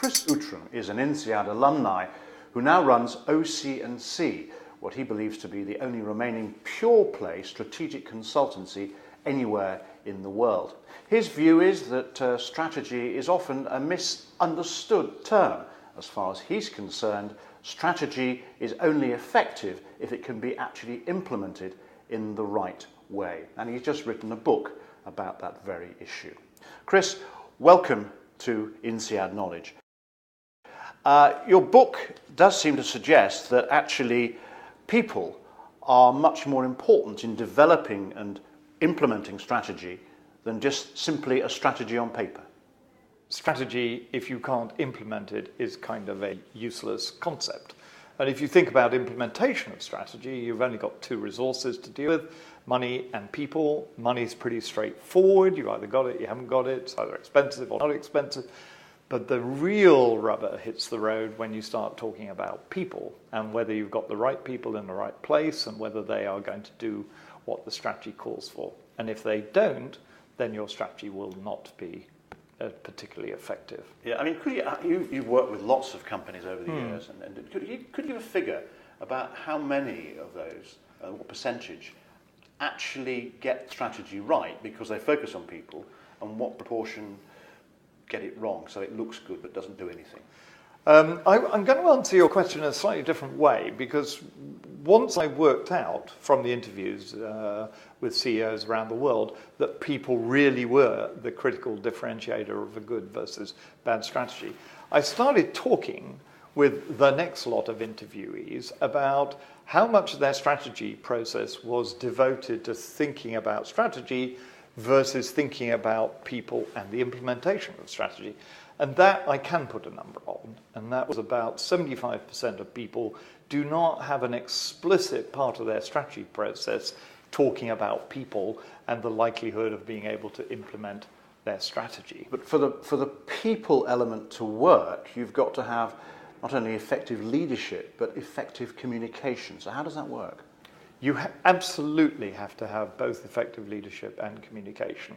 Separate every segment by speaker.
Speaker 1: Chris Outram is an INSEAD alumni who now runs OC&C, what he believes to be the only remaining pure-play strategic consultancy anywhere in the world. His view is that strategy is often a misunderstood term. As far as he's concerned, strategy is only effective if it can be actually implemented in the right way. And he's just written a book about that very issue. Chris, welcome to INSEAD Knowledge. Your book does seem to suggest that actually people are much more important in developing and implementing strategy than just simply a strategy on paper.
Speaker 2: Strategy, if you can't implement it, is kind of a useless concept. And if you think about implementation of strategy, you've only got two resources to deal with, money and people. Money's pretty straightforward. You either got it, you haven't got it. It's either expensive or not expensive. But the real rubber hits the road when you start talking about people and whether you've got the right people in the right place and whether they are going to do what the strategy calls for. And if they don't, then your strategy will not be particularly effective.
Speaker 1: Yeah, I mean, you've worked with lots of companies over the years, and could you give a figure about how many of those, what percentage, actually get strategy right because they focus on people, and what proportion get it wrong so it looks good but doesn't do anything?
Speaker 2: I'm going to answer your question in a slightly different way, because once I worked out from the interviews with CEOs around the world that people really were the critical differentiator of a good versus bad strategy, I started talking with the next lot of interviewees about how much of their strategy process was devoted to thinking about strategy versus thinking about people and the implementation of strategy. And that I can put a number on, and that was about 75% of people do not have an explicit part of their strategy process talking about people and the likelihood of being able to implement their strategy.
Speaker 1: But for the people element to work, you've got to have not only effective leadership, but effective communication. So how does that work?
Speaker 2: You absolutely have to have both effective leadership and communication.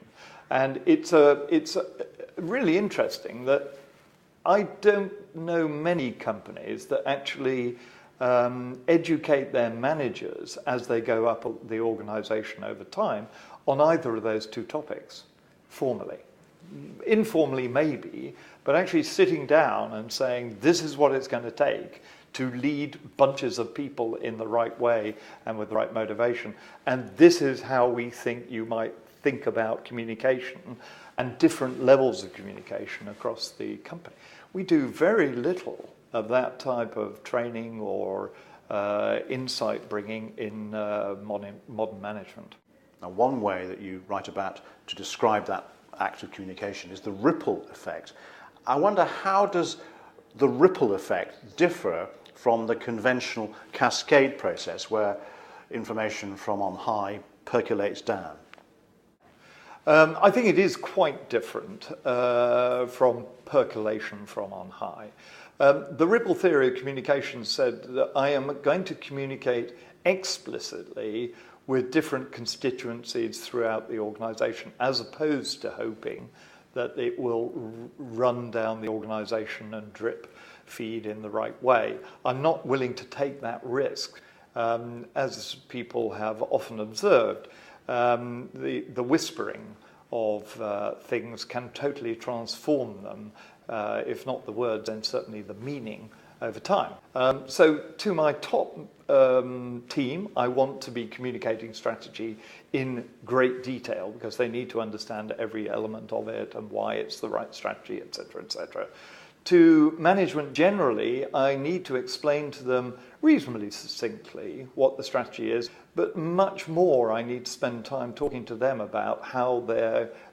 Speaker 2: And it's really interesting that I don't know many companies that actually educate their managers as they go up the organization over time on either of those two topics formally. Informally maybe, but actually sitting down and saying this is what it's going to take to lead bunches of people in the right way and with the right motivation. And this is how we think you might think about communication and different levels of communication across the company. We do very little of that type of training or insight bringing in modern management.
Speaker 1: Now, one way that you write about to describe that act of communication is the ripple effect. I wonder, how does the ripple effect differ from the conventional cascade process where information from on high percolates down?
Speaker 2: I think it is quite different from percolation from on high. The ripple theory of communication said that I am going to communicate explicitly with different constituencies throughout the organization, as opposed to hoping that it will run down the organization and drip feed in the right way. I'm not willing to take that risk. As people have often observed, the whispering of things can totally transform them, if not the words, then certainly the meaning over time. So to my top team, I want to be communicating strategy in great detail because they need to understand every element of it and why it's the right strategy, etc., etc. To management generally, I need to explain to them reasonably succinctly what the strategy is, but much more I need to spend time talking to them about how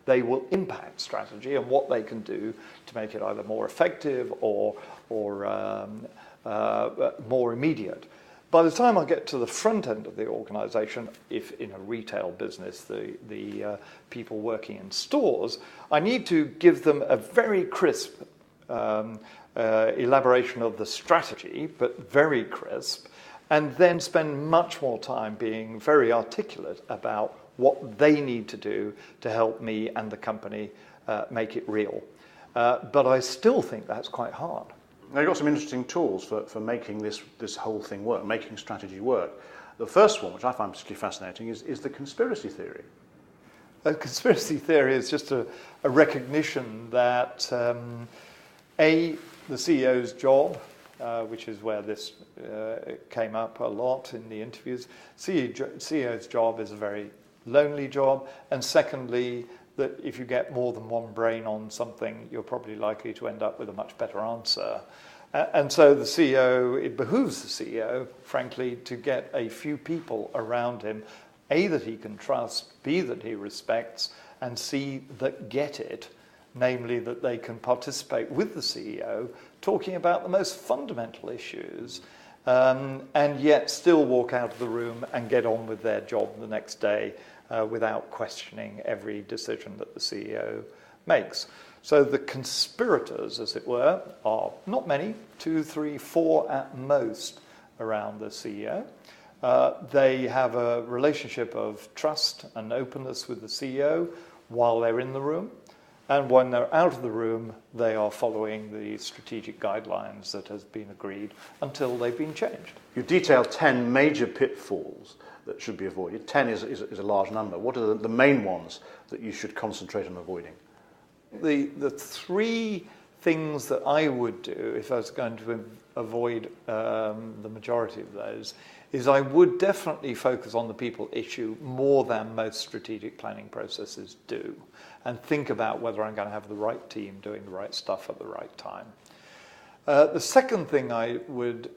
Speaker 2: they will impact strategy and what they can do to make it either more effective or more immediate. By the time I get to the front end of the organization, if in a retail business, the people working in stores, I need to give them a very crisp elaboration of the strategy, but very crisp, and then spend much more time being very articulate about what they need to do to help me and the company make it real. But I still think that's quite hard.
Speaker 1: Now, you've got some interesting tools for making this whole thing work, making strategy work. The first one, which I find particularly fascinating, is the conspiracy theory.
Speaker 2: A conspiracy theory is just a recognition that, the CEO's job, which is where this came up a lot in the interviews, CEO's job is a very lonely job, and secondly, that if you get more than one brain on something, you're probably likely to end up with a much better answer. And so the CEO, it behooves the CEO, frankly, to get a few people around him, A, that he can trust, B, that he respects, and C, that get it, namely that they can participate with the CEO, talking about the most fundamental issues, and yet still walk out of the room and get on with their job the next day without questioning every decision that the CEO makes. So the conspirators, as it were, are not many, 2, 3, 4 at most around the CEO. They have a relationship of trust and openness with the CEO while they're in the room. And when they're out of the room, they are following the strategic guidelines that has been agreed until they've been changed.
Speaker 1: You detailed 10 major pitfalls that should be avoided. 10 is a large number. What are the main ones that you should concentrate on avoiding?
Speaker 2: The 3 things that I would do if I was going to avoid the majority of those is I would definitely focus on the people issue more than most strategic planning processes do, and think about whether I'm going to have the right team doing the right stuff at the right time. The second thing I would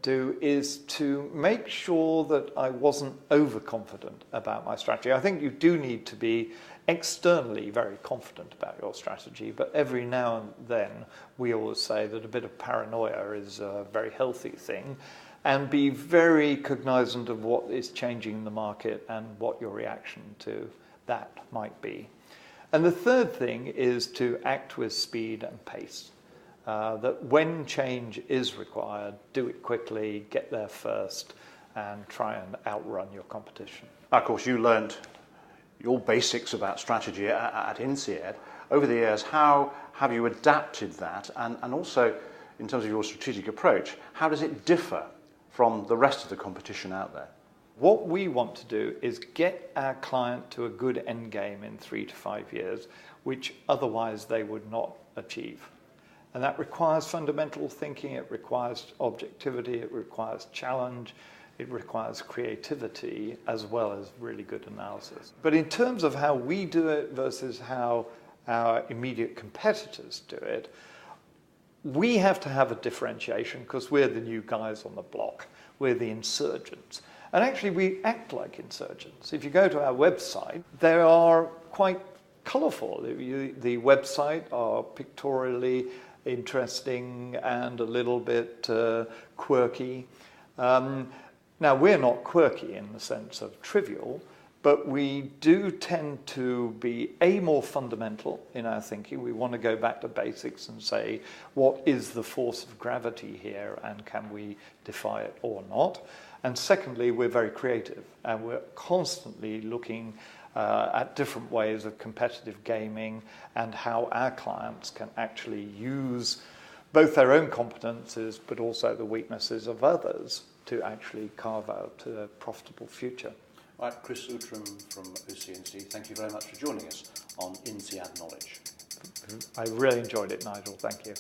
Speaker 2: do is to make sure that I wasn't overconfident about my strategy. I think you do need to be externally very confident about your strategy, but every now and then we always say that a bit of paranoia is a very healthy thing, and be very cognizant of what is changing in the market and what your reaction to that might be. And the third thing is to act with speed and pace. That when change is required, do it quickly, get there first, and try and outrun your competition.
Speaker 1: Of course, you learnt your basics about strategy at INSEAD. Over the years, how have you adapted that? And also, in terms of your strategic approach, how does it differ from the rest of the competition out there?
Speaker 2: What we want to do is get our client to a good end game in 3 to 5 years, which otherwise they would not achieve. And that requires fundamental thinking, it requires objectivity, it requires challenge, it requires creativity, as well as really good analysis. But in terms of how we do it versus how our immediate competitors do it, we have to have a differentiation because we're the new guys on the block. We're the insurgents. And actually, we act like insurgents. If you go to our website, they are quite colourful. The website are pictorially interesting and a little bit quirky. Now, we're not quirky in the sense of trivial, but we do tend to be more fundamental in our thinking. We want to go back to basics and say, what is the force of gravity here, and can we defy it or not? And secondly, we're very creative, and we're constantly looking at different ways of competitive gaming and how our clients can actually use both their own competences but also the weaknesses of others to actually carve out a profitable future.
Speaker 1: Right, Chris Outram from OC&C, thank you very much for joining us on INSEAD Knowledge.
Speaker 2: I really enjoyed it, Nigel. Thank you.